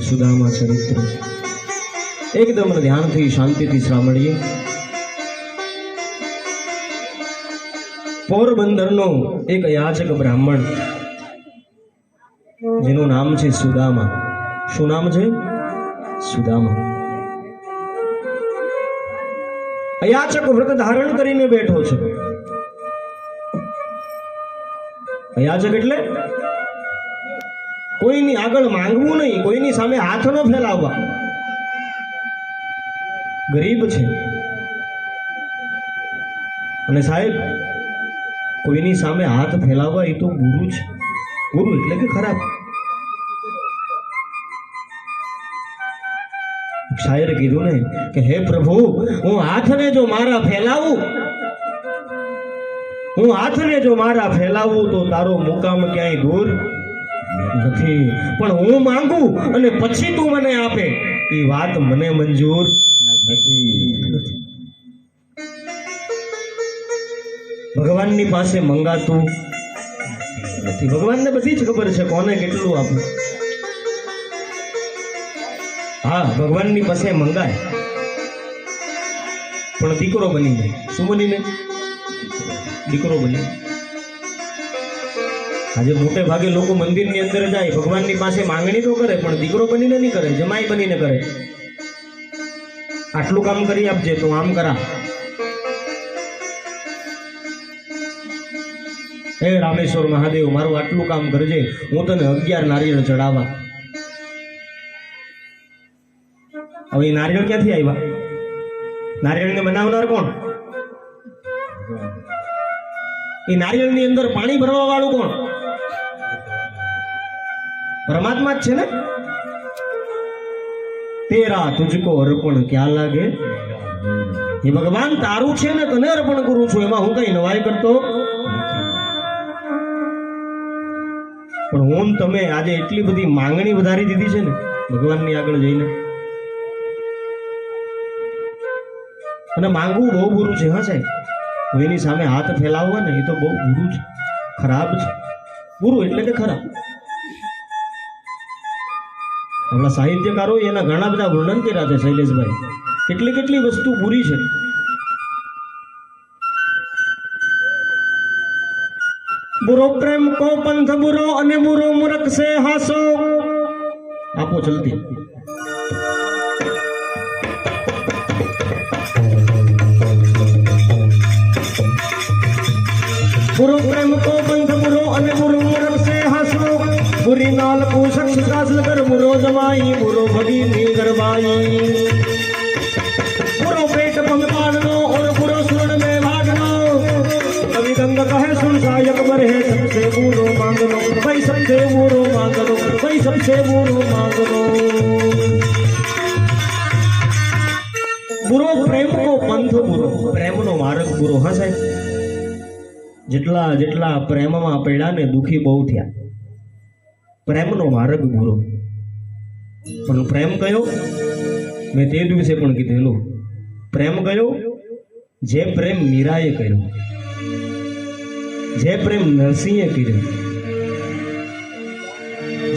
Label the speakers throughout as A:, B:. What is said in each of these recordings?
A: સુદામા ચરિત્ર એકદમ ધ્યાનથી શાંતિથી સાંભળીએ. પોરબંદરનો એક યાચક બ્રાહ્મણ જેનું નામ છે સુદામા. શું નામ છે? સુદામા. અયાચક વ્રત ધારણ કરીને બેઠો છે. અયાચક એટલે કોઈની આગળ માંગવું નહીં, કોઈની સામે હાથ ન ફેલાવવા. ગરીબ છે અને સાહેબ કોઈની સામે હાથ ફેલાવવા એ તો ગુરુ છે. ગુરુ એટલે કે ખરાબ. શાયરે કીધું ને કે હે પ્રભુ, હું હાથને જો મારા ફેલાવું, હું હાથને જો મારા ફેલાવું તો તારો મુકામ ક્યાંય દૂર નથી, પણ હું માંગુ અને પછી તું મને આપે એ વાત મને મંજૂર નથી. ભગવાનની પાસે મંગાતું નથી. ભગવાનને બધી જ ખબર છે કોને કેટલું આપવું. હા, ભગવાનની પાસે મંગાય પણ દીકરો બનીને. શું બનીને? દીકરો બની. આજે મોટે ભાગે લોકો મંદિરની અંદર જાય, ભગવાનની પાસે માંગણી તો કરે પણ દીકરો બનીને નહીં કરે, જમાઈ બનીને કરે. આટલું કામ કરી આપજે તો આમ કરા. હે રામેશ્વર મહાદેવ, મારું આટલું કામ કરજે, હું તને 11 નારિયેળ ચડાવવા. હવે એ નારિયેળ ક્યાંથી આવ્યા? નારિયેળને બનાવનાર કોણ? એ નારિયેળની અંદર પાણી ભરવા વાળું કોણ? પરમાત્મા જ છે ને. તેરા તુજકો અર્પણ ક્યાં લાગે? એ ભગવાન તારું છે ને, તને અર્પણ કરું છું, એમાં હું કઈ નવાઈ કરતો. પણ હું તમે આજે એટલી બધી માંગણી વધારી દીધી છે ને ભગવાનની આગળ જઈને. અને માંગવું બહુ બુરું છે. હા સાહેબ, એની સામે હાથ ફેલાવવા ને એ તો બહુ બુરું છે, ખરાબ છે. બુરું એટલે કે ખરાબ. આપણા સાહિત્યકારો એના ઘણા બધા વર્ણન કર્યા છે શૈલેષભાઈ. કેટલી કેટલી વસ્તુ બુરી છે. બુરો પ્રેમ કો પંથ બુરો અને બુરો મૂર્ખ સે હાસો. આપો ચલતી. बुरो प्रेम को पंथ बुरो अने बुरो मूर्ख से हासो. बुरी नाल को शख्स कासल कर बुरो जमाई, बुरो भगी नी गरबाई. बुरो पेट पंपाड़नो और बुरो सुरण में भागनो. कवि गंग कहे सुन सायक बर है सबसे बुरो मांगनो. भाई सबसे बुरो मांगनो, भाई सबसे बुरो मांगनो. बुरो प्रेम को पंथ बुरो, प्रेम नो मार्ग बुरो. हाँ साहेब, જેટલા જેટલા પ્રેમમાં પડ્યા ને દુખી બહુ થયા. પ્રેમનો માર્ગ બુરો. પણ પ્રેમ કયો? મેં તે દિવસે પણ કીધેલું. પ્રેમ કયો? જે પ્રેમ મીરાએ કર્યો, જે પ્રેમ નરસિંહે કર્યો,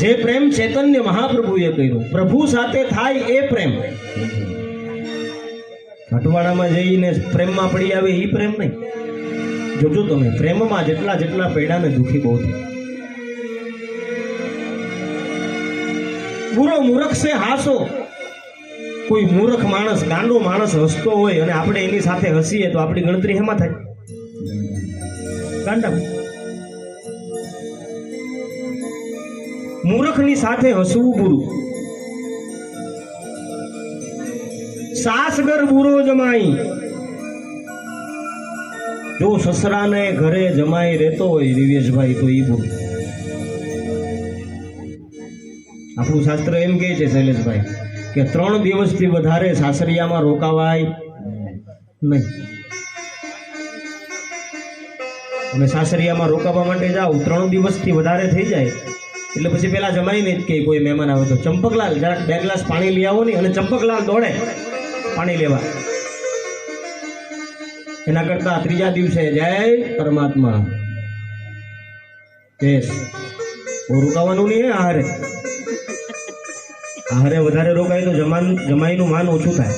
A: જે પ્રેમ ચૈતન્ય મહાપ્રભુએ કર્યો. પ્રભુ સાથે થાય એ પ્રેમ. અટવાડામાં જઈને પ્રેમમાં પડી આવે એ પ્રેમ નહીં. જોજો તમે, પ્રેમમાં જેટલા જેટલા પડ્યા ને દુખી બહુ થાય. બુરો મૂર્ખ સે હાસો. કોઈ મૂર્ખ માણસ, ગાંડો માણસ હસતો હોય અને આપણે એની સાથે હસીએ તો આપણી ગણતરી હેમાં થાય? ગાંડા. મૂર્ખની સાથે હસવું બુરું. સાસગર બુરો જમાઈ. જો સસરાને ઘરે જમાઈ રહેતો હોય દિવ્યેશભાઈ તો ઈ બોલ. આપણું શાસ્ત્ર એમ કહે છે શૈલેષભાઈ કે 3 દિવસથી વધારે સાસરિયામાં રોકાવાય નહીં. અને સાસરિયામાં રોકાવા માટે જાઓ 3 દિવસથી વધારે થઈ જાય એટલે પછી પેલા જમાઈને જ કે કોઈ મહેમાન આવે તો ચંપકલાલ જરાક 2 ગ્લાસ પાણી લઈ આવો નહીં. અને ચંપકલાલ દોડે પાણી લેવા. એના કરતા 3જા દિવસે જય પરમાત્મા. રોકાવાનું નહીં. હારે આહારે વધારે રોકાય તો જમાઈનું માન ઓછું થાય.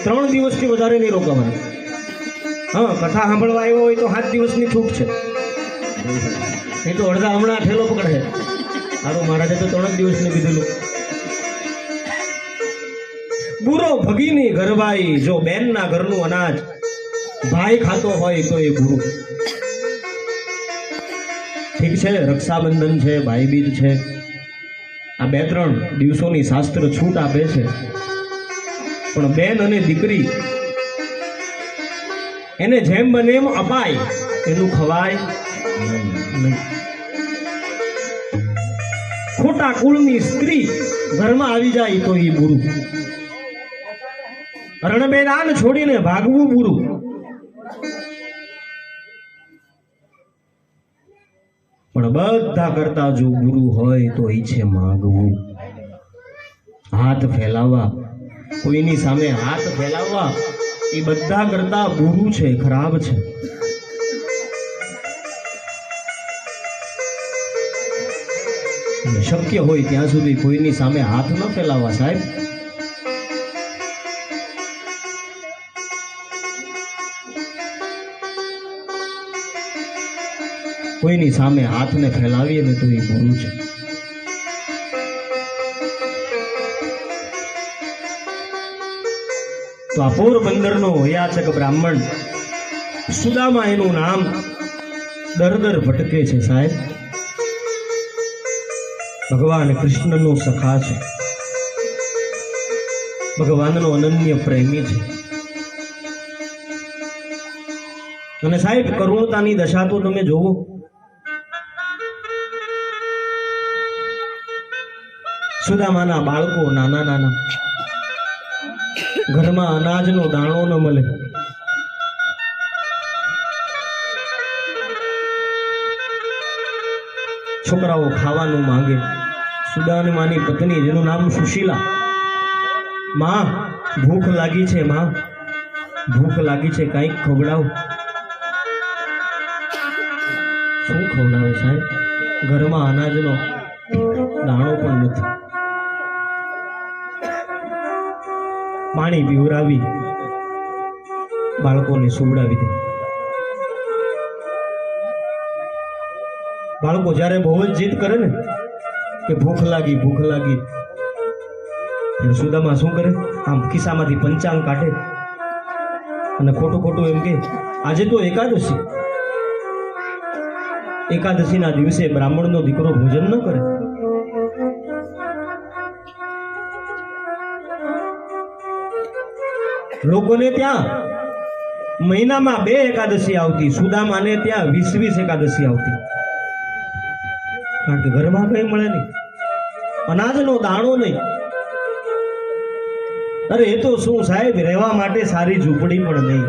A: 3 દિવસથી વધારે નહીં રોકાવાનું. હા, કથા સાંભળવા આવ્યો હોય તો 7 દિવસની છૂટ છે. એ તો અડધા હમણાં ઠેલો પકડે. સારું, મહારાજે તો 3 જ દિવસની કીધેલું. બુરો ભગીની ઘરવાઈ, જો બેનના ઘરનું અનાજ ભાઈ ખાતો હોય તો એ બુરું. ઠીક છે, રક્ષાબંધન છે, ભાઈબીજ છે, આ 2-3 દિવસોની શાસ્ત્ર છૂટ આપે છે, પણ બેન અને દીકરી એને જેમ બને એમ અપાય, એનું ખવાય નહીં. ખોટા કુળની સ્ત્રી ઘરમાં આવી જાય તો એ બુરું. રણમેદાન છોડીને ભાગવું બુરું. પણ બધા કરતા જો ગુરુ હોય તો એ છે માગવું, હાથ ફેલાવવા. કોઈની સામે હાથ ફેલાવવા એ બધા કરતા બુરું છે, ખરાબ છે. શક્ય હોય ત્યાં સુધી કોઈની સામે હાથ ન ફેલાવવા સાહેબ. કોઈની સામે હાથને ફેલાવીએ ને તો એ ગુરુ છે. તો આ પોરબંદરનો યાચક બ્રાહ્મણ સુદામા એનું નામ દર ભટકે છે સાહેબ. ભગવાન કૃષ્ણનો સખા છે, ભગવાનનો અનન્ય પ્રેમી છે. અને સાહેબ કરુણતાની દશા તો તમે જોવો. સુદામાના બાળકો નાના નાના, ઘરમાં અનાજનો દાણો ન મળે. છોકરાઓ ખાવાનું માંગે. સુદામાની પત્ની જેનું નામ સુશીલા, માં ભૂખ લાગી છે, માં ભૂખ લાગી છે, કંઈક ખવડાવ. શું ખવડાવે સાહેબ? ઘરમાં અનાજનો દાણો પણ નથી. પાણી પીવડાવી બાળકોને સુવડાવી દે. બાળકો જ્યારે બહુ જ જીદ કરે ને કે ભૂખ લાગી ભૂખ લાગી, સુદામા શું કરે? આમ ખિસ્સામાંથી પંચાંગ કાઢે અને ખોટું ખોટું એમ કે આજે તો એકાદશી, એકાદશીના દિવસે બ્રાહ્મણનો દીકરો ભોજન ન કરે. લોકોને ત્યાં મહિનામાં 2 એકાદશી આવતી, સુદામાને ત્યાં 20 એકાદશી આવતી. કારણ કે ઘરમાં કઈ મળે નહીં, અનાજનો દાણો નહીં. અરે એ તો શું સાહેબ, રહેવા માટે સારી ઝૂંપડી પણ નહીં,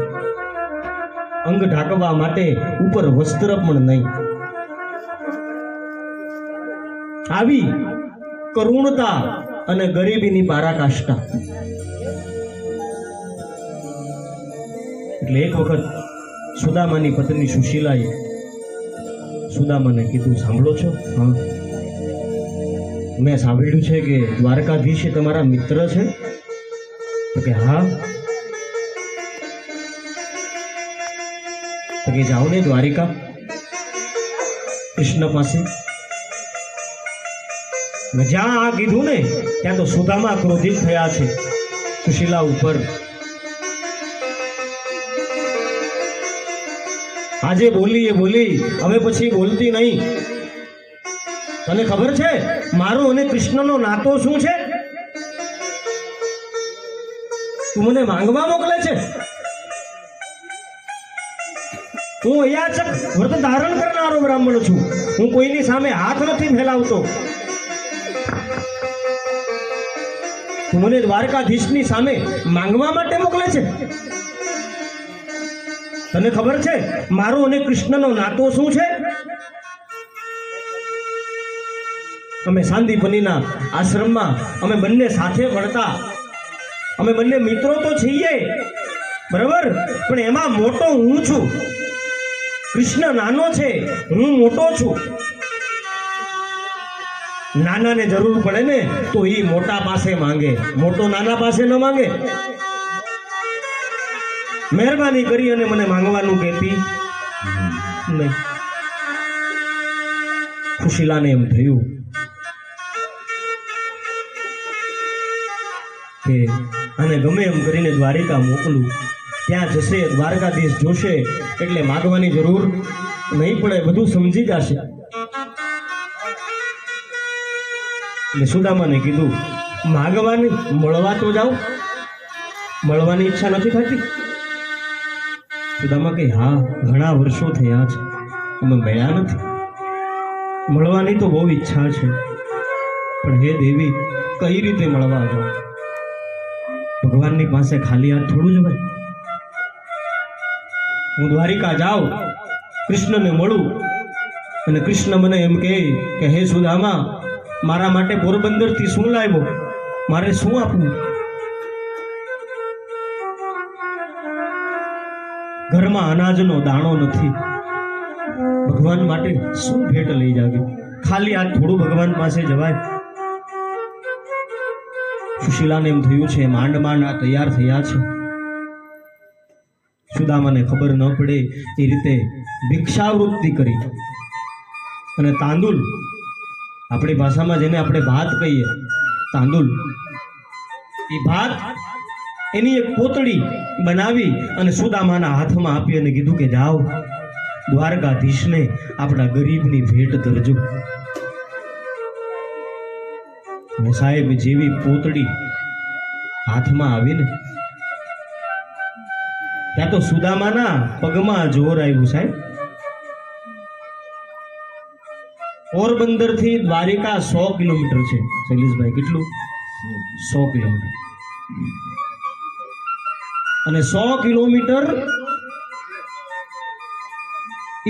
A: અંગ ઢાંકવા માટે ઉપર વસ્ત્ર પણ નહીં. આવી કરુણતા અને ગરીબીની પારાકાષ્ઠા. એટલે એક વખત સુદામાની પત્ની સુશીલાએ સુદામાને કીધું, સાંભળો છો? હા, મેં સાંભળ્યું છે કે દ્વારકાધીશ તમારા મિત્ર છે. તો કે હા. તો કે જાઓ ને દ્વારિકા કૃષ્ણ પાસે. જ્યાં આ કીધું ને ત્યાં તો સુદામા ક્રોધિત થયા છે સુશીલા ઉપર. આજે બોલી એ બોલી, હવે પછી બોલતી નહીં. તને ખબર છે મારો અને કૃષ્ણનો નાતો શું છે? તું મને માંગવા મોકલે છે? હું યાચક વ્રત ધારણ કરનારો બ્રાહ્મણ છું. હું કોઈની સામે હાથ નથી ફેલાવતો. તું મને દ્વારકાધીશની સામે માંગવા માટે મોકલે છે? તને ખબર છે મારો અને કૃષ્ણનો નાતો શું છે? અમે સાંદીપનીના આશ્રમમાં અમે બંને સાથે ભણતા, અમે બંને મિત્રો તો છીએ બરાબર, પણ એમાં મોટો હું છું. કૃષ્ણ નાનો છે, હું મોટો છું. નાનાને જરૂર પડે ને તો ઈ મોટા પાસે માંગે, મોટો નાના પાસે ન માંગે. મહેરબાની કરી અને મને માંગવાનું કહેતી નહીં. સુશીલાને એમ થયું કે આને ગમે એમ કરીને દ્વારિકા મોકલું, ત્યાં જશે, દ્વારકાધીશ જોશે એટલે માગવાની જરૂર નહીં પડે, બધું સમજી જશે. એટલે સુદામાને કીધું, માગવાની મળવા તો જાઓ, મળવાની ઈચ્છા નથી થતી? સુદામા કે હા, ઘણા વર્ષો થયા છે અમે મળ્યા નથી, મળવાની તો બહુ ઈચ્છા છે, પણ હે દેવી કઈ રીતે મળવા જાઉં? ભગવાનની પાસે ખાલી હાથ થોડું જવાય. હું દ્વારિકા જાઉં, કૃષ્ણને મળું અને કૃષ્ણ મને એમ કહે કે હે સુદામા, મારા માટે પોરબંદરથી શું લાવ્યો, મારે શું આપવું? ઘરમાં અનાજનો દાણો નથી, ભગવાન માટે શું ભેટ લઈ જાવી? ખાલી હાથ થોડું ભગવાન પાસે જવાય? સુશીલાને એમ થયું છે માંડ માંડ આ તૈયાર થયા છે. સુદામાને ખબર ન પડે એ રીતે ભિક્ષાવૃત્તિ કરી અને તાંદુલ, આપણી ભાષામાં જેને આપણે ભાત કહીએ, તાંદુલ, એ ભાત એની એક પોતળી બનાવી અને સુદામાના હાથમાં આપી અને કીધું કે જાઓ દ્વારકાધીશને આપણા ગરીબની ભેટ ધરજો. અને સાહેબ જેવી પોતળી હાથમાં આવીને ત્યાં તો સુદામાના પગમાં જોર આવ્યું. સાહેબ પોરબંદર થી દ્વારિકા 100 કિલોમીટર છે. શૈલેષભાઈ કેટલું? 100 કિલોમીટર. અને 100 કિલોમીટર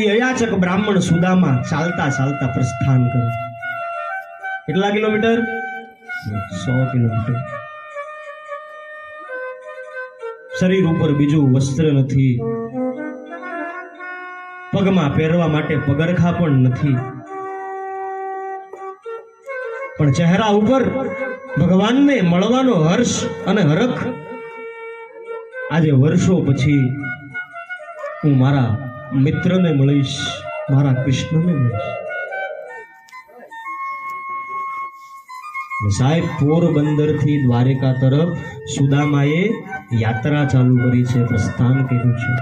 A: એ અયાચક બ્રાહ્મણ સુદામા ચાલતા ચાલતા પ્રસ્થાન કરે. કેટલા કિલોમીટર? 100 કિલોમીટર. શરીર ઉપર બીજું વસ્ત્ર નથી, પગમાં પહેરવા માટે પગરખા પણ નથી, પણ ચહેરા ઉપર ભગવાનને મળવાનો હર્ષ અને હરખ. આજે વર્ષો પછી હું મારા મિત્રને મળીશ, મારા કૃષ્ણને મળીશ. સાહેબ પોરબંદર થી દ્વારિકા તરફ સુદામાએ યાત્રા ચાલુ કરી છે, પ્રસ્થાન કર્યું છે.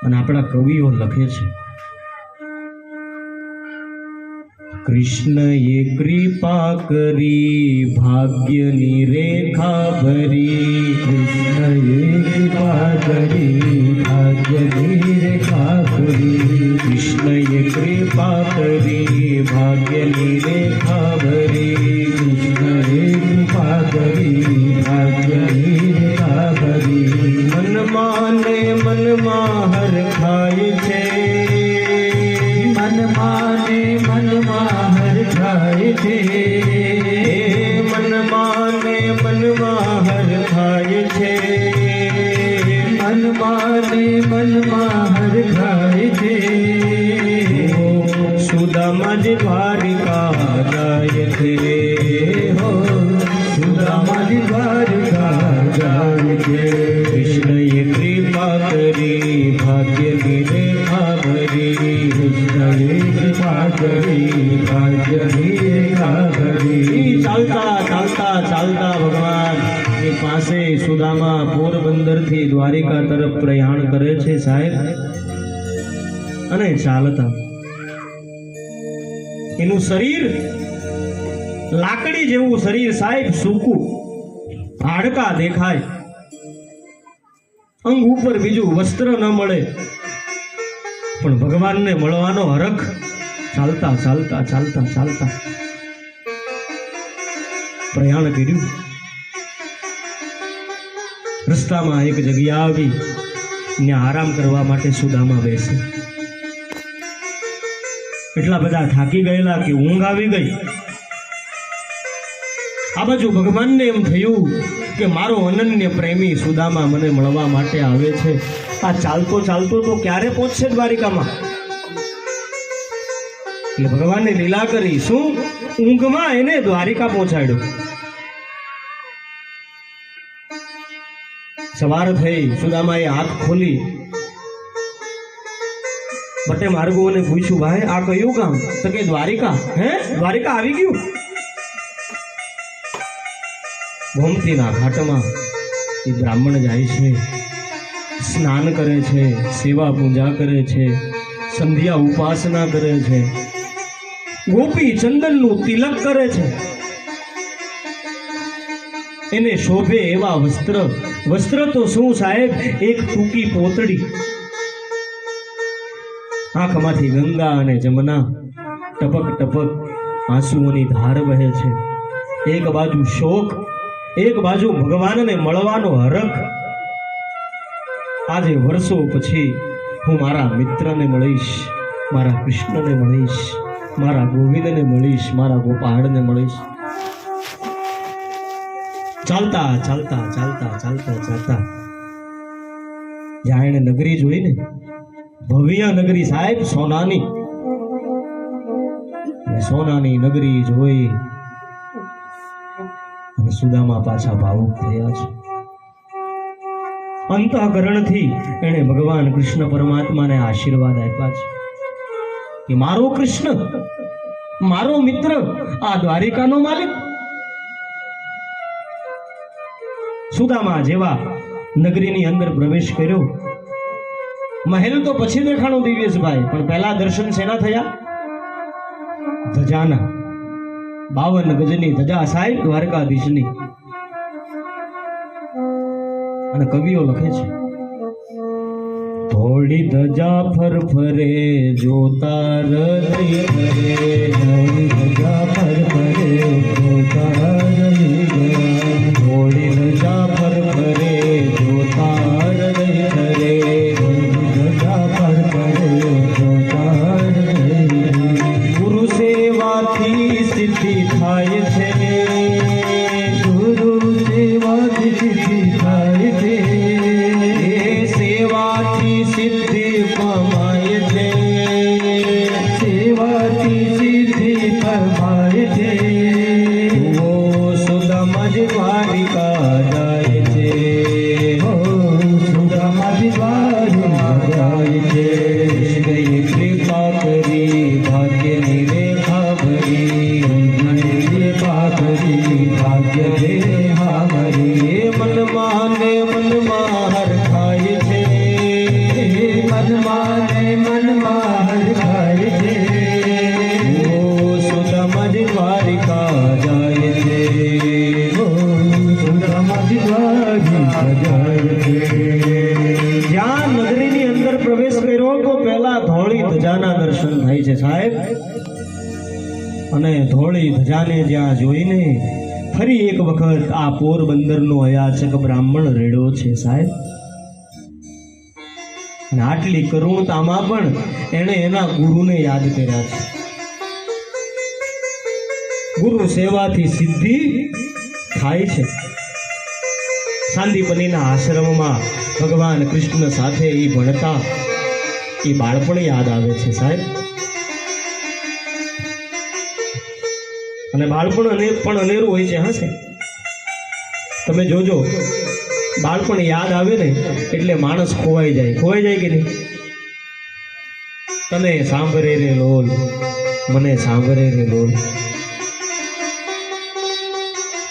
A: અને આપણા કવિઓ લખે છે, કૃષ્ણએ કૃપા કરી ભાગ્યની રેખા ભરી,
B: કૃષ્ણએ કૃપા કરી ભાગ્યની રેખા ભરી,
A: કૃષ્ણએ કૃપા કરી ભાગ્યની રેખા ભરી,
B: કૃષ્ણએ કૃપા કરી ભાગ્યની રેખા ભરી,
A: મનમાં ને મનમાં હરખાય છે,
B: મનમાં ને મનમાં હરખાય છે,
A: મનમાં ને મનમાં હરખાય છે,
B: મનમાં ને મનમાં હરખાય છે,
A: સુદામાજી દ્વારિકા જાય છે,
B: હો સુદામાજી દ્વારિકા જાય છે,
A: કૃષ્ણએ કૃપા કરી ભાગ્યની રેખા ભરી,
B: કૃષ્ણએ કૃપા કરી ભાગ્યની રેખા ભરી.
A: ચાલતા ચાલતા ચાલતા ભગવાન એ પાસે સુદામા પોરબંદર થી દ્વારિકા તરફ પ્રયાણ કરે છે. સાહેબ અને ચાલતા એનું શરીર લાકડી જેવું શરીર, સાહેબ સૂકું, હાડકા દેખાય, અંગ ઉપર બીજું વસ્ત્ર ન મળે, પણ ભગવાનને મળવાનો હરખ. ચાલતા ચાલતા ચાલતા ચાલતા પ્રયાણ કર્યું. રસ્તામાં એક જગ્યા આવી, ત્યાં આરામ કરવા માટે સુદામા બેસે. એટલા બધા થાકી ગયેલા કે ઊંઘ આવી ગઈ. આ બાજુ ભગવાનને એમ થયું કે મારો અનન્ય પ્રેમી સુદામા મને મળવા માટે આવે છે. આ ચાલતો ચાલતો તો ક્યારે પહોંચશે દ્વારિકામાં? એટલે ભગવાને લીલા કરી શું ઊંઘમાં એને દ્વારિકા પહોંચાડ્યો. સવાર થઈ સુદામાએ હાથ ખોલી બટે માર્ગોને પૂછ્યું, ભાઈ આ કયું ગામ? તો કે દ્વારિકા. હે, દ્વારિકા આવી ગયું? ગોમતીના ઘાટમાં એ બ્રાહ્મણ જાય છે, સ્નાન કરે છે, સેવા પૂજા કરે છે, સંધ્યા ઉપાસના કરે છે, ગોપી ચંદનનું તિલક કરે છે. એને શોભે એવા વસ્ત્ર તો શું સાહેબ, એક ટૂંકી પોતડી. આંખમાંથી ગંગા અને જમના ટપક ટપક આંસુઓની ધાર વહે છે. એક બાજુ શોક, એક બાજુ ભગવાનને મળવાનો હરખ. આજે વર્ષો પછી હું મારા મિત્રને મળીશ, મારા કૃષ્ણને મળીશ, મારા ગોવિંદને મળીશ, મારા ગોપાળને મળીશ. ચાલતા ચાલતા ચાલતા ચાલતા ચાલતા જ્યાં એને નગરી જોઈને, ભવ્ય નગરી સાહેબ, સોનાની નગરી જોઈ અને સુદામા પાછા ભાવુક થયા છે. અંતઃકરણથી એને ભગવાન કૃષ્ણ પરમાત્માને આશીર્વાદ આપ્યા છે કે મારો કૃષ્ણ, મારો મિત્ર, આ દ્વારિકાનો માલિક. સુદામા જેવા નગરીની અંદર પ્રવેશ કર્યો. મહેલ તો પછી દેખાણો દિવ્યેશભાઈ, પણ પહેલા દર્શન શેના થયા? ધજાના. 52 ગજની ધજા સાહેબ દ્વારકાધીશની. અને કવિઓ લખે છે, થોડી ધજા ફરફરે જોતા હૃદય કરે, થોડી ધજા ફરફરે જોતા હૃદય કરે, થોડી ધજા ફરફરે જોતા હૃદય કરે, થોડી ધજા ફરફરે જોતા હૃદય કરે. ગુરુ સેવાથી સિદ્ધિ થાય છે, ગુરુ સેવાથી સિદ્ધિ થાય છે, સેવાથી સિદ્ધિ કમાય છે, સેવાથી સિદ્ધિ કમાય છે. ઓ સુદામા જ દ્વારિકા જાય છે, ઓ સુદામા જ દ્વારિકા જાય છે. ગઈ કૃપા કરી ભાગ્યની રેખા ભરી, કૃપા કરી ભાગ્ય રેખા ભરી. મનમાં ને મનમાં હરખાય છે, મનમાં ને મનમાં હરખાય છે. ઓ સુદામા જ દ્વારિકા જાય છે, ઓ સુદામા જ દ્વારિકા જાય છે. જ્યાં નગરીની અંદર પ્રવેશ કર્યો તો પહેલા ધોળી ધજાના દર્શન થાય છે સાહેબ. અને ધોળી ધજાને જ્યાં જોઈને ફરી એક વખત આ પોરબંદરનો અયાચક બ્રાહ્મણ રેડો છે સાહેબ. અને આટલી કરુણતામાં પણ એણે એના ગુરુને યાદ કર્યા છે. ગુરુ સેવાથી સિદ્ધિ થાય છે. સાંદીપનીના આશ્રમમાં ભગવાન કૃષ્ણ સાથે એ ભણતા એ બાળપણ યાદ આવે છે સાહેબ. અને બાળપણ પણ અનેરું હોય છે. હા સાહેબ, તમે જોજો, બાળપણ યાદ આવે ને એટલે માણસ ખોવાઈ જાય કે નહીં? તને સાંભળે રે લોલ, મને સાંભળે રે લોલ.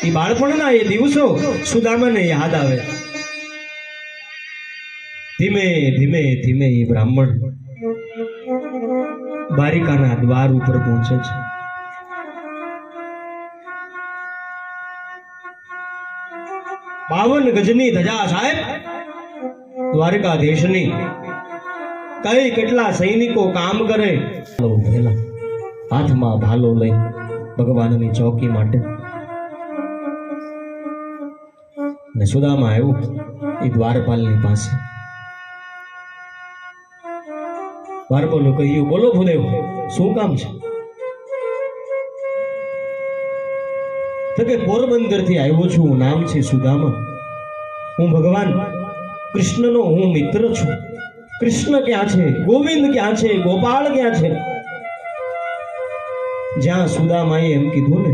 A: એ બાળપણના એ દિવસો સુદામાને યાદ આવે. ધીમે ધીમે ધીમે એ બ્રાહ્મણ દ્વારિકાના દ્વાર ઉપર પહોંચે છે. બાવન ગજની ધજા સાહેબ દ્વારકાધીશની. કઈ કેટલા સૈનિકો કામ કરે, હાથમાં ભાલો લઈ ભગવાનની ચોકી માટે. ને સુદામા આવ્યું એ દ્વારપાલની પાસે. દ્વારપાલે કહ્યું, બોલો ભૂદેવ, શું કામ છે? તો કે પોરબંદર થી આવ્યો છું, નામ છે સુદામા. હું ભગવાન કૃષ્ણનો હું મિત્ર છું. કૃષ્ણ ક્યાં છે? ગોવિંદ ક્યાં છે? ગોપાળ ક્યાં છે? જ્યાં સુદામાએ એમ કીધું ને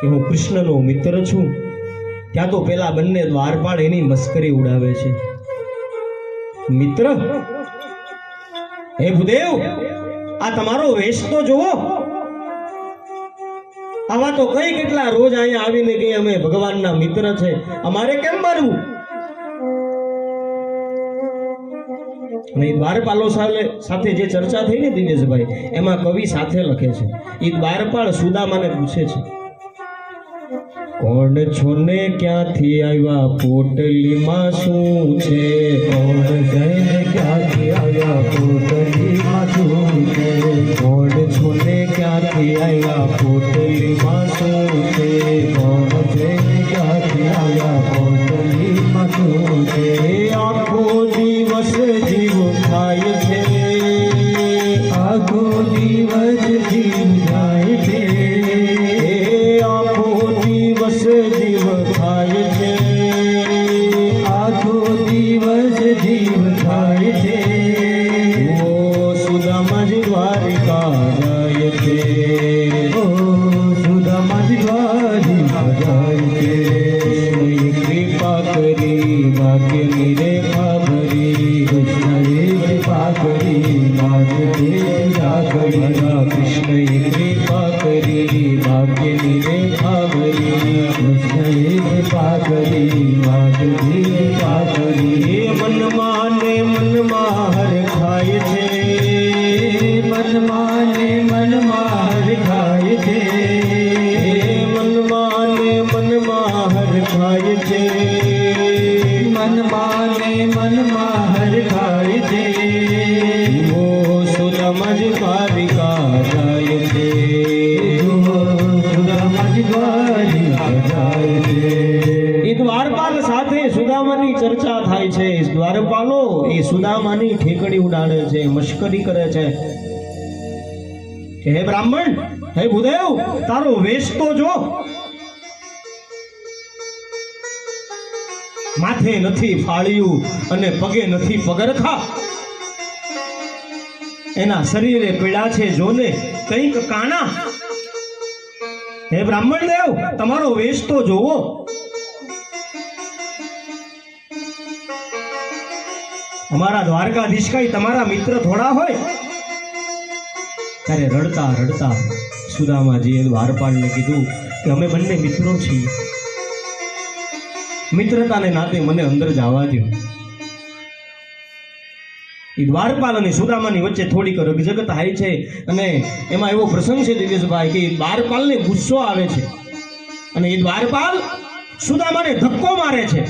A: કે હું કૃષ્ણનો મિત્ર છું, ત્યાં તો પેલા બંને દ્વારપાળ એની મસ્કરી ઉડાવે છે. મિત્ર, હે ભૂદેવ, આ તમારો વેશ તો જુઓ. આવા તો કઈ કેટલા રોજ અહીંયા આવીને કે અમે ભગવાનના મિત્ર છે, અમારે કેમ મારવું? અને દ્વારપાલો સાથે જે ચર્ચા થઈ ને દિનેશભાઈ, એમાં કવિ સાથે લખે છે. એ દ્વારપાળ સુદામાને પૂછે છે, કોણ છો ને ક્યાંથી આવ્યા, પોટલીમાં શું છે?
B: કોણ જઈને ક્યાંથી આવ્યા, પોટલીમાં શું છે?
A: કોણ છો ને ક્યાંથી આવ્યા, પોટલીમાં શું છે?
B: કોણ જઈને ક્યાંથી આવ્યા, પોટલીમાં શું છે?
A: આખો દિવસ જીવ ખાય છે,
B: આખો દિવસ જીવ જાય છે,
A: આખો દિવસ જીવ ખાય છે,
B: આખો દિવસ જીવ થાય છે.
A: ઓ સુદામાજી દ્વારિકા જાય છે,
B: ઓ સુદામાજી દ્વારિકા જાય છે.
A: કૃષ્ણએ કૃપા કરી ભાગ્યની રેખા ભરી,
B: કૃષ્ણએ કૃપા કરી ભાગ્યની રેખા ભરી.
A: કૃષ્ણએ કૃપા કરી ભાગ્યની રેખા ભરી.
B: કૃષ્ણએ કૃપા કરી ભાગ્યની રેખા ભરી.
A: એ મનમાં ને મનમાં હર ખાય છે,
B: મનમાં ને મનમાં હરખાય છે,
A: એ મનમાં ને મનમાં હર ખાય છે,
B: મનમાં ને મનમાં હરખાય છે.
A: ઓ સુદામાજી દ્વારિકા જાય છે,
B: સુદામાજી દ્વારિકા જાય છે.
A: એ દ્વારપાલ સાથે સુદામાની ચર્ચા થાય છે. દ્વારપાલો એ સુદામાની ઠેકડી ઉડાડે છે, મશ્કરી કરે છે કે હે બ્રાહ્મણ, હે ભૂદેવ, તારો વેશ તો જો. માથે નથી ફાળિયું અને પગે નથી પગરખા, એના શરીરે પીડા છે જોને કંઈક કાણા. હે બ્રાહ્મણ દેવ, તમારો વેશ તો જોવો. અમારા દ્વારકાધીશ કઈ તમારા મિત્ર થોડા હોય? ત્યારે રડતા રડતા સુદામાજીએ દ્વારપાલને કીધું કે અમે બંને મિત્રો છીએ, મિત્રતાને નાતે મને અંદર જવા દો. એ દ્વારપાલ અને સુદામાની વચ્ચે થોડીક રગજગ થાય છે, અને એમાં એવો પ્રસંગ છે દિનેશભાઈ કે દ્વારપાલને ગુસ્સો આવે છે, અને એ દ્વારપાલ સુદામાને ધક્કો મારે છે,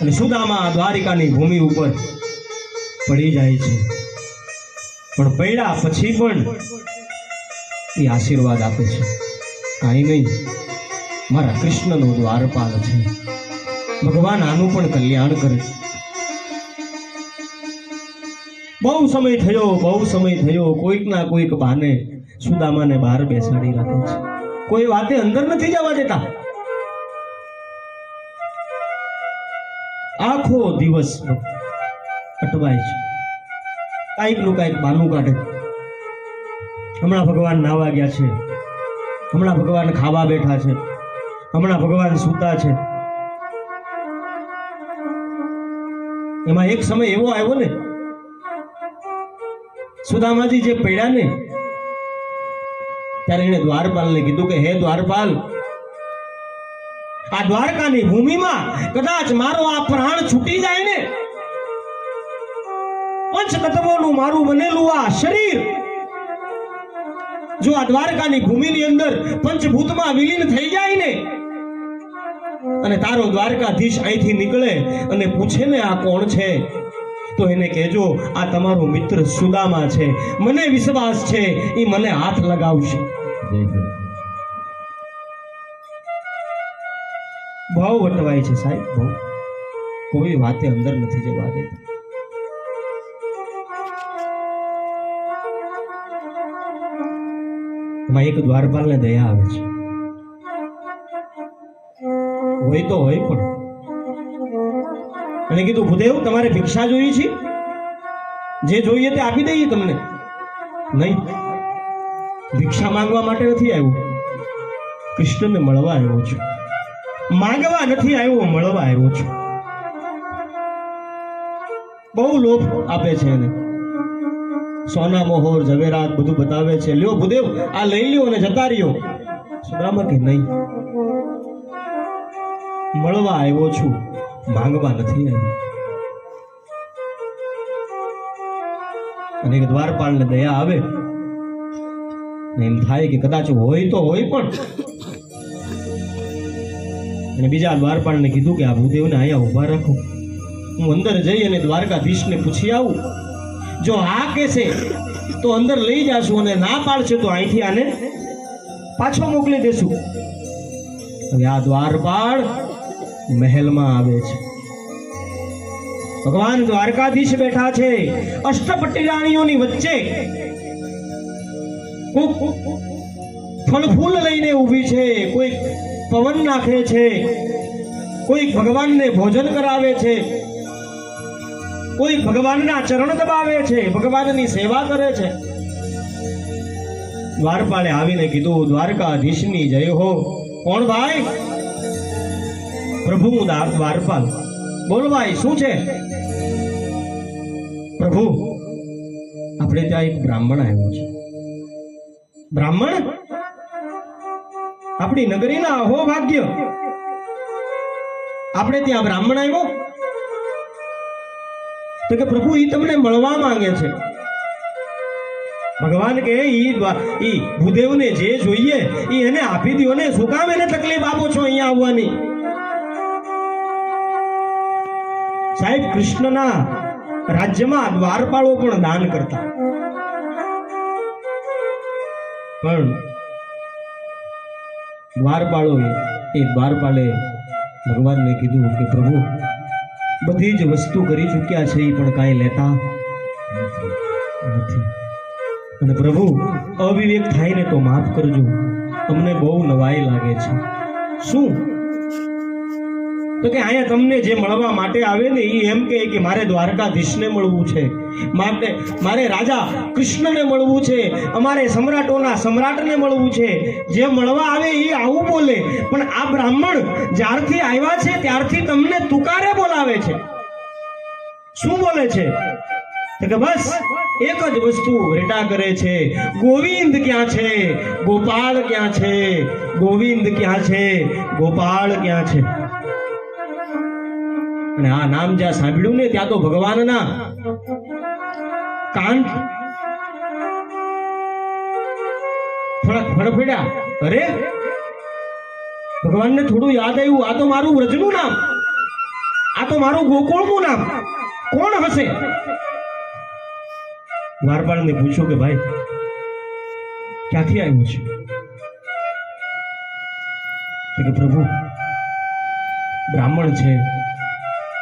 A: અને સુદામા દ્વારિકાની ભૂમિ ઉપર પડી જાય છે. પણ પડ્યા પછી પણ એ આશીર્વાદ આપે છે, કાંઈ નહીં, મારા કૃષ્ણનો દ્વારપાલ છે, ભગવાન આનું પણ કલ્યાણ કરે. બહુ સમય થયો, કોઈક ના કોઈક બહાને સુદામાને બહાર બેસાડી રાખે છે, કોઈ વાતે અંદર નથી જવા દેતા. આખો દિવસ અટવાય છે, કાંઈક નું કાંઈક બહાનું કાઢે. હમણાં ભગવાન નાવા ગયા છે, હમણાં ભગવાન ખાવા બેઠા છે, હમણાં ભગવાન સૂતા છે. એમાં એક સમય એવો આવ્યો ને, સુદામાજી જે પડ્યા ને, ત્યારે એને દ્વારપાલને કીધું કે હે દ્વારપાલ, આ દ્વારકાની ભૂમિમાં કદાચ મારો આ પ્રાણ છૂટી જાય ને, પંચ તત્વોનું મારું બનેલું આ શરીર જો આ દ્વારકાની ભૂમિની અંદર પંચભૂતમાં વિલીન થઈ જાય ને, અને તારો દ્વારકાધીશ અહીંથી નીકળે અને પૂછે ને આ કોણ છે, તો એને કહેજો આ તમારો મિત્ર સુદામા છે, મને વિશ્વાસ છે એ મને હાથ લગાવશે. બહુ વટવાય છે સાહેબ, બહુ, કોઈ વાતે અંદર નથી જવા દેતા. એમાં એક દ્વારપાલને દયા આવે છે, હોય તો હોય પણ, અને કીધું ભૂદેવ તમારે ભિક્ષા જોઈએ છે, જે જોઈએ તે આપી દઈએ તમને. નહીં, ભિક્ષા માંગવા માટે નથી આવ્યો, કૃષ્ણને મળવા આવ્યો છું. માંગવા નથી આવ્યો, મળવા આવ્યો છું. બહુ લોભ આપે છે એને, સોના મોહર ઝવેરાત બધું બતાવે છે. લ્યો ભૂદેવ આ લઈ લ્યો અને જતા રહ્યો. સુદામા કે નહીં, મળવા આવ્યો છું, માંગવા નથી આવ્યો. અને દ્વારપાળને દયા આવે ને એમ થાય કે કદાચ હોય તો હોય, પણ અને બીજા દ્વારપાળને કીધું કે આ ભૂદેવને અહીંયા ઊભા રાખો, હું અંદર જઈ અને દ્વારકાધીશને પૂછી આવું. જો હા કહેશે તો અંદર લઈ જાશું, અને ના પાડશે તો અહીંથી આને પાછો મોકલી દેશું. હવે આ દ્વારપાળ મહેલમાં આવે છે. ભગવાન દ્વારકાધીશ બેઠા છે અષ્ટપટી રાણીઓની વચ્ચે. કોઈક ફળ ફૂલ લઈને ઊભી છે, કોઈક પવન નાખે છે, કોઈક ભગવાનને ભોજન કરાવે છે, કોઈ ભગવાનના ચરણ દબાવે છે, ભગવાનની સેવા કરે છે. દ્વારપાળે આવીને કીધું, દ્વારકાધીશની જય હો. કોણ ભાઈ? પ્રભુ દ્વારપાલ. બોલ ભાઈ, શું છે? પ્રભુ, આપણે ત્યાં એક બ્રાહ્મણ આવ્યો છે. બ્રાહ્મણ? આપણી નગરીના અહો ભાગ્ય, આપણે ત્યાં બ્રાહ્મણ આવ્યો. તો કે પ્રભુ ઈ તમને મળવા માંગે છે. ભગવાન કે ઈ ભૂદેવને જે જોઈએ ઈ એને આપી દો ને, શું કામ એને તકલીફ આપો છો અહીંયા આવવાની? સાહેબ, કૃષ્ણના રાજ્યમાં દ્વારપાળો પણ દાન કરતા, પણ દ્વારપાળે ભગવાનને કીધું કે પ્રભુ, બધી જ વસ્તુ કરી ચૂક્યા છે, એ પણ કાંઈ લેતા નથી. અને પ્રભુ, અવિવેક થાય ને તો માફ કરજો, અમને બહુ નવાઈ લાગે છે. શું? તો કે અહીંયા તમને જે મળવા માટે આવે ને એ એમ કે મારે દ્વારકાધીશને મળવું છે, મારે રાજા કૃષ્ણને મળવું છે, અમારે સમ્રાટોના સમ્રાટને મળવું છે. જે મળવા આવે એ આવું બોલે, પણ આ બ્રાહ્મણ જ્યારથી આવ્યા છે ત્યારથી તમને તુકારે બોલાવે છે. શું બોલે છે? તો કે બસ એક જ વસ્તુ રેટા કરે છે, ગોવિંદ ક્યાં છે, ગોપાળ ક્યાં છે, ગોવિંદ ક્યાં છે, ગોપાળ ક્યાં છે. અને આ નામ જ્યાં સાંભળ્યું ને ત્યાં તો ભગવાનના કાન ફડફડ્યા. અરે, ભગવાનને થોડું યાદ આવ્યું, આ તો મારું વ્રજનું નામ, આ તો મારું ગોકુળનું નામ, કોણ હશે? દ્વારપાળને પૂછ્યું કે ભાઈ ક્યાંથી આવ્યો છે? કે પ્રભુ, બ્રાહ્મણ છે,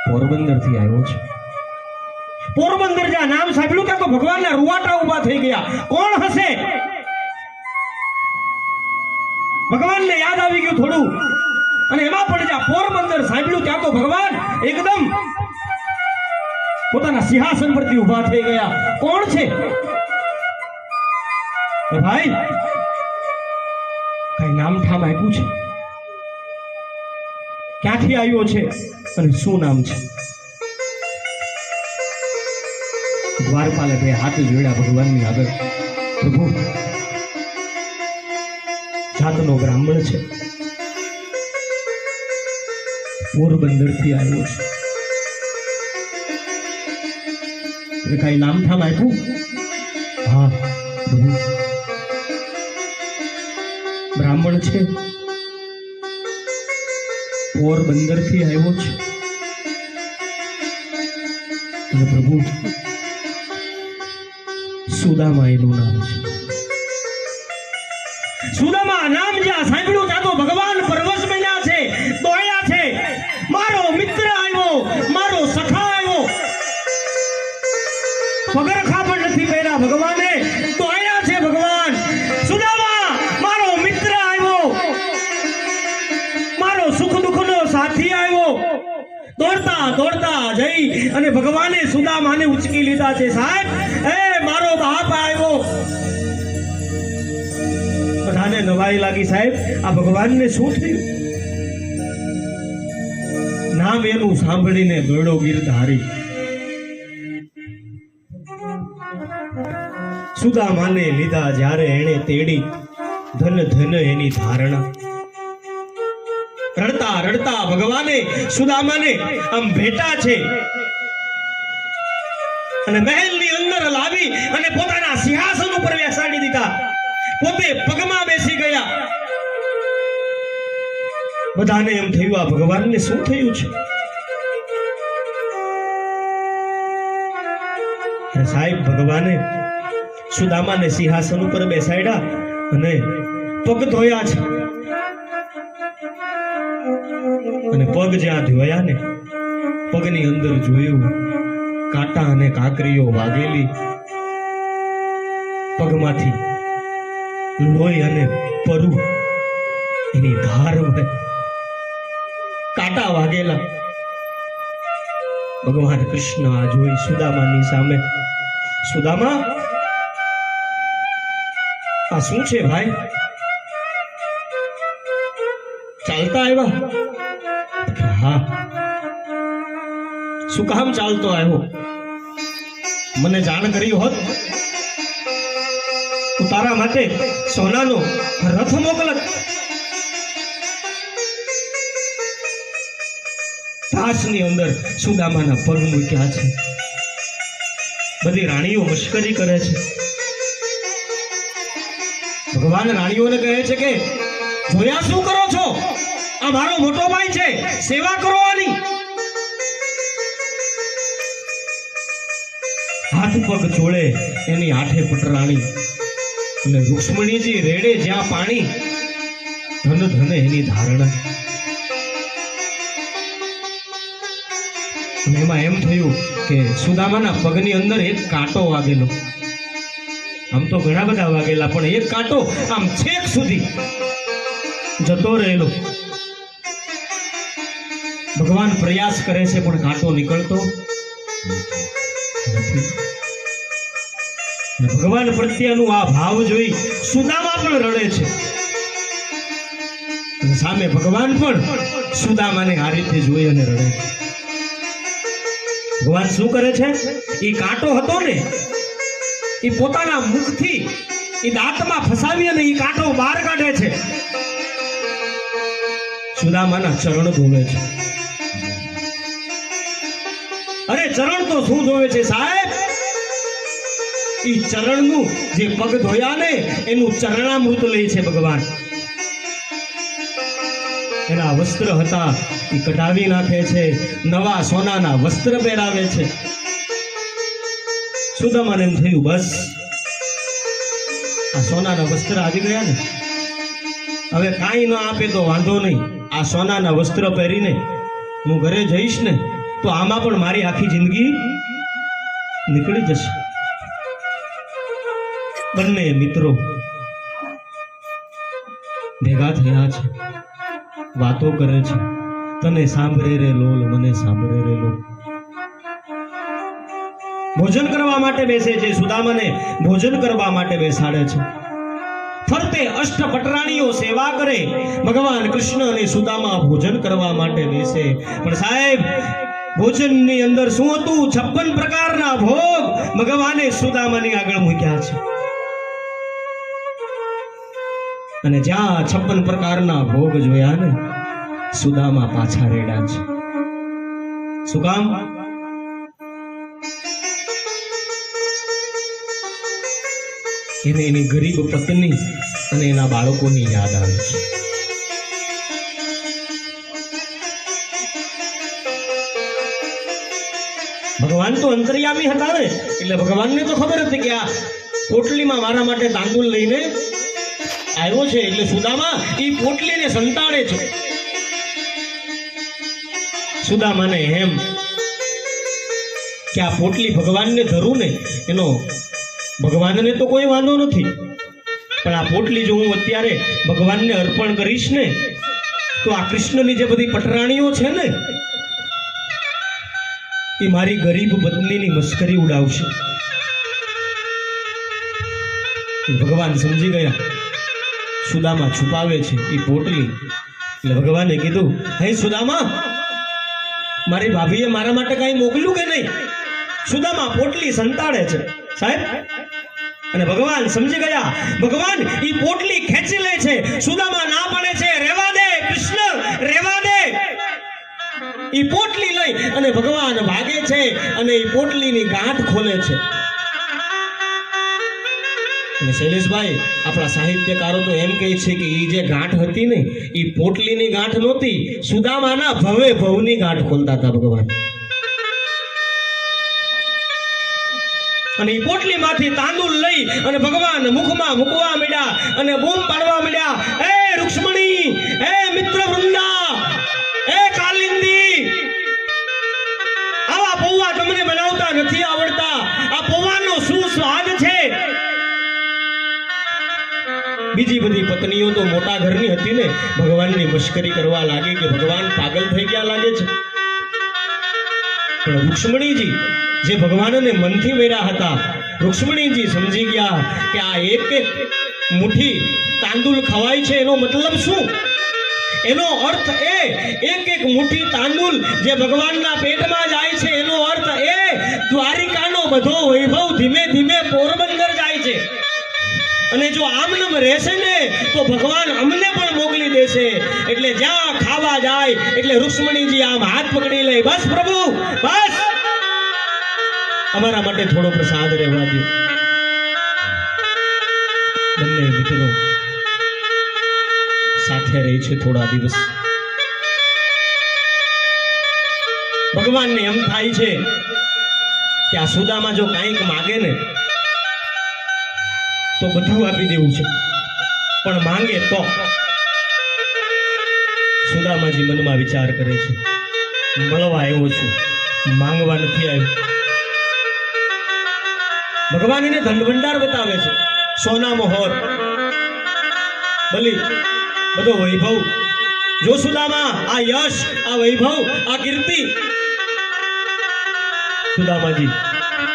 A: પોરબંદર થી આવ્યો છે. પોરબંદર જ્યાં નામ સાંભળ્યું ત્યાં તો ભગવાનના રૂવાટા ઉભા થઈ ગયા. કોણ હશે? ભગવાનને યાદ આવી ગયું થોડું, અને એમાં પણ જ્યાં પોરબંદર સાંભળ્યું ત્યાં તો ભગવાન એકદમ પોતાના સિંહાસન પરથી ઉભા થઈ ગયા. કોણ છે? ભાઈ, કઈ નામ ઠામ આપ્યું છે? ક્યાંથી આવ્યો છે અને શું નામ છે? દ્વારપાલે બે હાથ જોડ્યા ભગવાનની આગળ. પ્રભુ, જાતનો બ્રાહ્મણ છે, પોરબંદર થી આવ્યો છે. કઈ નામ ઠામ આપ્યું? હા પ્રભુ, બ્રાહ્મણ છે, પોરબંદર થી આવ્યો છે. અને પ્રભુ, સુદામા એનું નામ છે. સુદામા નામ જ્યાં સાંભળ્યું ત્યાં તો ભગવાન પરવશ બન્યા છે, દોડ્યા છે. મારો મિત્ર આવ્યો, મારો સખા આવ્યો. પગરખા પણ નથી પહેર્યા ભગવાને, દોડ્યા છે ભગવાન. સુદામા, મારો મિત્ર આવ્યો, મારો સુખ દુઃખનો સાથી આવ્યો. દોડતા દોડતા જઈ અને ભગવાને સુદામાને ઉચકી લીધા છે. સાહેબ, એ મારો બાપ આવ્યો. બધાને નવાઈ લાગી સાહેબ આ ભગવાનને શું થયું નામ એનું સાંભળીને ગળો ગીરધારી સુદામાને લીધા જ્યારે એણે તેડી ધન ધન એની ધારણા રડતા રડતા ભગવાને સુદામાને આમ ભેટા છે અને મહેલની અંદર લાવી અને પોતાના સિંહાસન ઉપર બેસાડી દીધા પોતે પગમાં બેસી ગયા બધાને એમ થયું આ ભગવાનને શું થયું છે સાહેબ ભગવાને સુદામાને સિંહાસન ઉપર બેસાડ્યા અને પગ ધોયા છે અને પગ જ્યાં ધોયા ને પગની અંદર જોયું કાંટા અને કાંકરીઓ વાગેલી પગમાંથી લોહી અને પરુ એની ધાર વહે કાંટા વાગેલા ભગવાન કૃષ્ણ આ જોઈ સુદામાની સામે સુદામા આ શું છે ભાઈ ચાલતા આવ્યા હા શું કામ ચાલતો આવ્યો મને જાણ કરી હોત હું તારા માટે સોનાનો રથ મોકલત તાશની અંદર સુદામાના પગ મૂક્યા છે બધી રાણીઓ મશ્કરી કરે છે ભગવાન રાણીઓને કહે છે કે જોયા શું કરો છો આ મારો મોટો ભાઈ છે સેવા કરો આની હાથ પગ જોડે એની આઠે પટરાણી અને રૂક્ષ્મણીજી રેડે જ્યાં પાણી ધન ધન એની ધારણા અને એમાં એમ થયું કે સુદામાના પગની અંદર એક કાંટો વાગેલો આમ તો ઘણા બધા વાગેલા પણ એક કાંટો આમ છેક સુધી જતો રહેલો ભગવાન પ્રયાસ કરે છે પણ કાંટો નીકળતો નથી ભગવાન પ્રત્યેનું આ ભાવ જોઈ સુદામા પણ રડે છે અને સામે ભગવાન પણ સુદામાને આ રીતે જોઈ અને રડે છે ભગવાન શું કરે છે એ કાંટો હતો ને એ પોતાના મુખથી એ દાંતમાં ફસાવી અને એ કાંટો બહાર કાઢે છે સુદામાના ચરણ ધોવે છે અરે ચરણ તો શું ધોવે છે સાહેબ એ ચરણનું જે પગ ધોયા ને એનું ચરણામૃત લે છે ભગવાન એના વસ્ત્ર હતા એ કઢાવી નાખે છે નવા સોનાના વસ્ત્ર પહેરાવે છે સુદામાને એમ થયું બસ આ સોનાના વસ્ત્ર આવી ગયા ને હવે કાંઈ ન આપે તો વાંધો નહીં આ સોનાના વસ્ત્ર પહેરીને હું ઘરે જઈશ ને તો આમાં પણ મારી આખી જિંદગી નીકળી જશે બંને મિત્રો ભેગા થયા છે વાતો કરે છે તને સાંભળે રે લોલ મને સાંભળે રે લોલ ભોજન કરવા માટે બેસે છે સુદામાને ભોજન કરવા માટે બેસાડે છે ફરતે અષ્ટ પટરાણીઓ સેવા કરે ભગવાન કૃષ્ણ અને સુદામા ભોજન કરવા માટે બેસે પણ સાહેબ ભોજનની અંદર શું હતું 56 પ્રકારના ભોગ ભગવાને સુદામાની આગળ મૂક્યા છે અને જ્યાં 56 પ્રકારના ભોગ જોયા ને સુદામા પાછા રેડા છે શું કામ એને એની ગરીબ પત્ની અને એના બાળકોની યાદ આવે છે ભગવાન તો અંતર્યામી હતા ને એટલે ભગવાનને તો ખબર હતી કે આ પોટલીમાં મારા માટે તાંદુલ લઈને આવ્યો છે એટલે સુદામા એ પોટલીને સંતાડે છે સુદામાને એમ કે આ પોટલી ભગવાનને ધરું ને એનો ભગવાનને તો કોઈ વાંધો નથી પણ આ પોટલી જો હું અત્યારે ભગવાનને અર્પણ કરીશ ને તો આ કૃષ્ણની જે બધી પટરાણીઓ છે ને એ મારી ગરીબ પત્નીની મસ્કરી ઉડાવશે ભગવાન સમજી ગયા સુદામા છુપાવે છે એ પોટલી. એટલે ભગવાને કીધું, હે સુદામા, મારી ભાભીએ મારા માટે કઈ મોકલ્યું કે નહીં? સુદામા પોટલી સંતાડે છે સાહેબ, અને ભગવાન સમજી ગયા. ભગવાન ઈ પોટલી ખેંચી લે છે. સુદામા ના પડે છે, રેવા દે કૃષ્ણ, રેવા દે. ઈ પોટલી લઈ અને ભગવાન ભાગે છે અને ઈ પોટલીની ગાંઠ ખોલે છે. અને શૈલેષભાઈ, આપણા સાહિત્યકારો તો એમ કહે છે કે ઈ જે ગાંઠ હતી ને, ઈ પોટલીની ગાંઠ નહોતી, સુદામાના ભવે ભવની ગાંઠ ખોલતા હતા ભગવાન. અને એ પોટલીમાંથી તાંદુલ લઈ અને ભગવાન મુખમાં મૂકવા મળ્યા અને બૂમ પાડવા મળ્યા, એ રૂક્ષ્મણી, એ મિત્ર વૃંદા, એ કાલિંદી, આવા પૌવા તમને બનાવતા નથી આવડતા. આ પૌવાનો શું સ્વાદ છે. બીજી બધી પત્નીઓ તો મોટા ઘરની હતી ને, ભગવાનની મશ્કરી કરવા લાગી કે ભગવાન પાગલ થઈ ગયા લાગે છે. પણ રૂક્ષ્મણીજી જે ભગવાનને મનથી વેરા હતા, રૂક્ષ્મણીજી સમજી ગયા કે આ એક એક મુઠ્ઠી તાંદુલ ખવાય છે એનો મતલબ શું? એનો અર્થ એ એક એક મુઠ્ઠી તાંદુલ જે ભગવાનના પેટમાં જાય છે એનો અર્થ એ દ્વારિકાનો બધો વૈભવ ધીમે ધીમે પોરબંદર જાય છે. અને જો આમનમ રહેશે ને તો ભગવાન અમને પણ મોકલી દેશે. એટલે જ્યાં ખાવા જાય એટલે રૂક્ષ્મણીજી આમ હાથ પકડી લે, બસ પ્રભુ, બસ અમારા માટે થોડો પ્રસાદ રહેવા દો. બંને મિત્રો સાથે રહી છે થોડા દિવસ. ભગવાનને એમ થાય છે કે આ સુદામા જો કંઈક માગે ને તો બધું આપી દેવું છે, પણ માંગે તો. સુદામાજી મનમાં વિચાર કરે છે, મળવા આવ્યો છું, માંગવા નથી આવ્યો. ભગવાન એને ધનભંડાર બતાવે છે, સોના મોહર, બલી, બધો વૈભવ. જો સુદામા, આ યશ, આ વૈભવ, આ કીર્તિ. સુદામાજી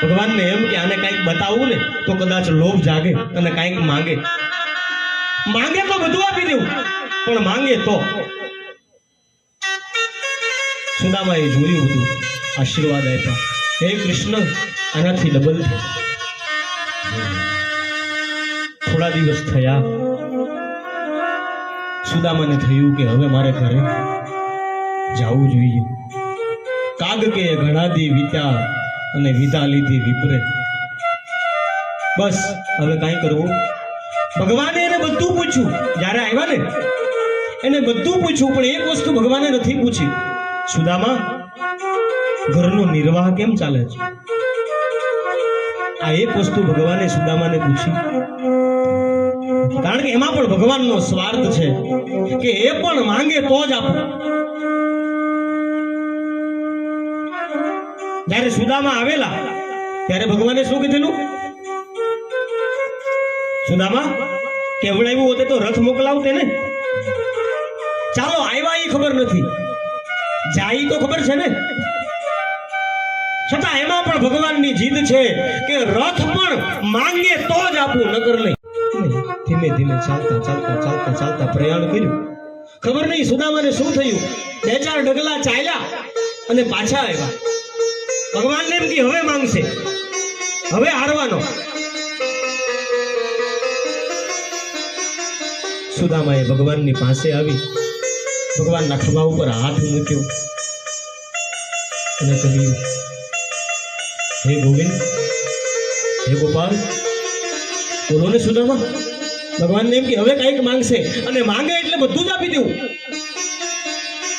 A: ભગવાનને એમ કે આને કંઈક બતાવવું ને તો કદાચ લોભ જાગે અને કંઈક માંગે. માંગે તો બધું આપી દેવું, પણ માંગે તો. સુદામાએ જોયું હતું, આશીર્વાદ આપ્યા, હે કૃષ્ણ, આનાથી ડબલ. થોડા દિવસ થયા, સુદામાને થયું કે હવે મારે ઘરે જવું જોઈએ. કાગ કે ઘણા દી વીત્યા અને વિદા લીધી વિપરે. બસ હવે કાંઈ કરવું. ભગવાને એને બધું પૂછ્યું. જ્યારે આવ્યા ને એને બધું પૂછ્યું, પણ એક વસ્તુ ભગવાને નથી પૂછી, સુદામા, ઘરનો નિર્વાહ કેમ ચાલે છે? આ એક વસ્તુ ભગવાને સુદામાને પૂછી. કારણ કે એમાં પણ ભગવાનનો સ્વાર્થ છે કે એ પણ માંગે તો જ આપો. જ્યારે સુદામા આવેલા ત્યારે ભગવાને શું કીધેલું? સુદામા, કેવડાવ્યું હોતે તો રથ મોકલાવતે ને. ચાલો આવ્યા એ ખબર નથી, જાય તો ખબર છે ને. છતાં એમાં પણ ભગવાનની જીદ છે કે રથ પણ માંગે તો જ આપું, નકર નહીં. ધીમે ધીમે ચાલતા ચાલતા ચાલતા ચાલતા પ્રયાણ કર્યું. ખબર નહીં સુદામાને શું થયું. 2-4 ડગલા ચાલ્યા અને પાછા આવ્યા. ભગવાનને એમ કે હવે માંગશે, હવે હારવાનો. સુદામાએ ભગવાનની પાસે આવી ભગવાનના ખભા ઉપર હાથ મૂક્યો અને કહ્યું, હે ગોવિંદ, હે ગોપાલ, બોલો ને સુદામા. ભગવાનને એમ કે હવે કંઈક માંગશે, અને માંગે એટલે બધું જ આપી દેવું.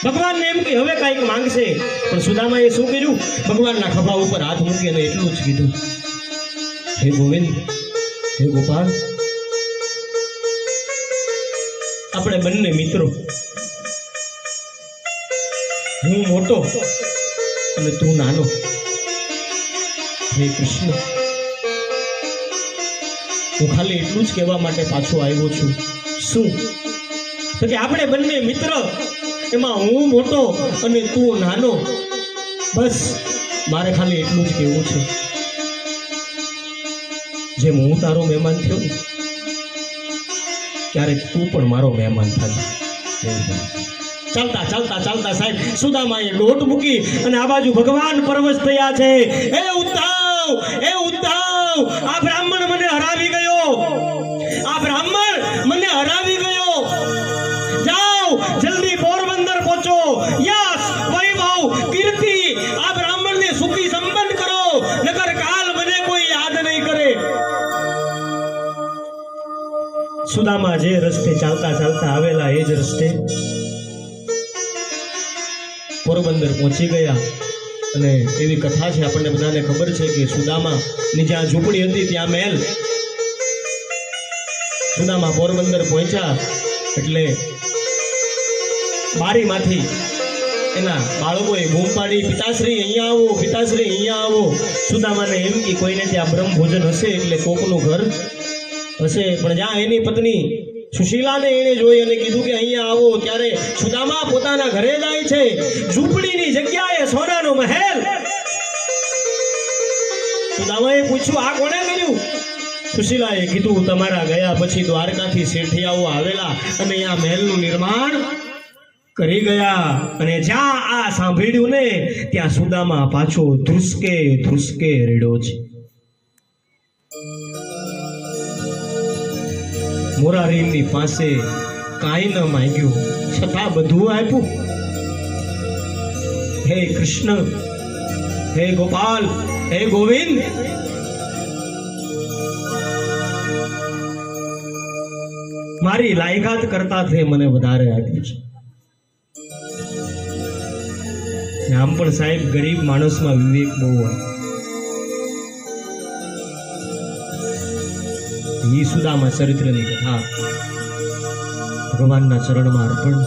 A: ભગવાનને એમ કે હવે કંઈક માંગશે, પણ સુદામાએ શું કર્યું? ભગવાનના ખભા ઉપર હાથ મૂકી અને એટલું જ કીધું, હે ગોવિંદ, હે ગોપાલ, આપણે બંને મિત્રો, હું મોટો અને તું નાનો. હે કૃષ્ણ, હું ખાલી એટલું જ કહેવા માટે પાછો આવ્યો છું. શું? તો કે આપણે બંને મિત્ર, એમાં હું મોટો અને તું નાનો. બસ મારે ખાલી એટલું જ કહેવું છે. જેમ હું તારો મહેમાન થયો ને ત્યારે તું પણ મારો મહેમાન થાય. ચાલતા ચાલતા ચાલતા સાહેબ સુદામાએ લોટ મૂકી અને આ બાજુ ભગવાન પરવશ થયા છે. એ ઉદ્ધવ, આ બ્રાહ્મણ મને હરાવી ગયો, આ બ્રાહ્મણ મને હરાવી ગયો. જાઓ જલ્દી પોરબંદર પહોંચો. યશ, વૈભવ, કીર્તિ આ બ્રાહ્મણને સુખી સંપન્ન કરો, નકર કાલ મને કોઈ યાદ નહીં કરે. સુદામા જે રસ્તે ચાલતા ચાલતા આવેલા એ જ રસ્તે પોરબંદર પહોંચી ગયા. અને એવી કથા છે, આપણને બધાને ખબર છે કે સુદામાની જ્યાં ઝૂંપડી હતી ત્યાં મહેલ. સુદામા પોરબંદર પહોંચ્યા એટલે બારીમાંથી એના બાળકોએ બૂમ પાડી, પિતાશ્રી અહીંયા આવો, પિતાશ્રી અહીંયા આવો. સુદામાને એમ કે કોઈને ત્યાં બ્રહ્મ ભોજન હશે એટલે કોકનું ઘર હશે. પણ જ્યાં એની પત્ની સુશીલાને એને જોઈ અને કીધું કે અહીંયા આવો, ત્યારે સુદામા પોતાના ઘરે જાય છે. ઝૂંપડીની જગ્યાએ સોનાનો મહેલ. સુદામાએ પૂછ્યું, આ કોણે કર્યું? સુશીલાએ કીધું, તમારા ગયા પછી દ્વારકાથી શેઠિયાઓ આવેલા અને આ મહેલનું નિર્માણ કરી ગયા. અને જ્યાં આ સાંભળ્યું ને ત્યાં સુદામા પાછો ધ્રુસકે ધ્રુસકે રેડો છે. મોરારીની પાસે કાંઈ ન માંગ્યું છતાં બધું આપ્યું. હે કૃષ્ણ, હે ગોપાલ, હે ગોવિંદ, મારી લાયકાત કરતા તે મને વધારે આપ્યું છે. આમ પણ સાહેબ ગરીબ માણસમાં વિવેક બહુ હોય. ઈ સુદામા ચરિત્રની કથા ભગવાનના ચરણમાં અર્પણ.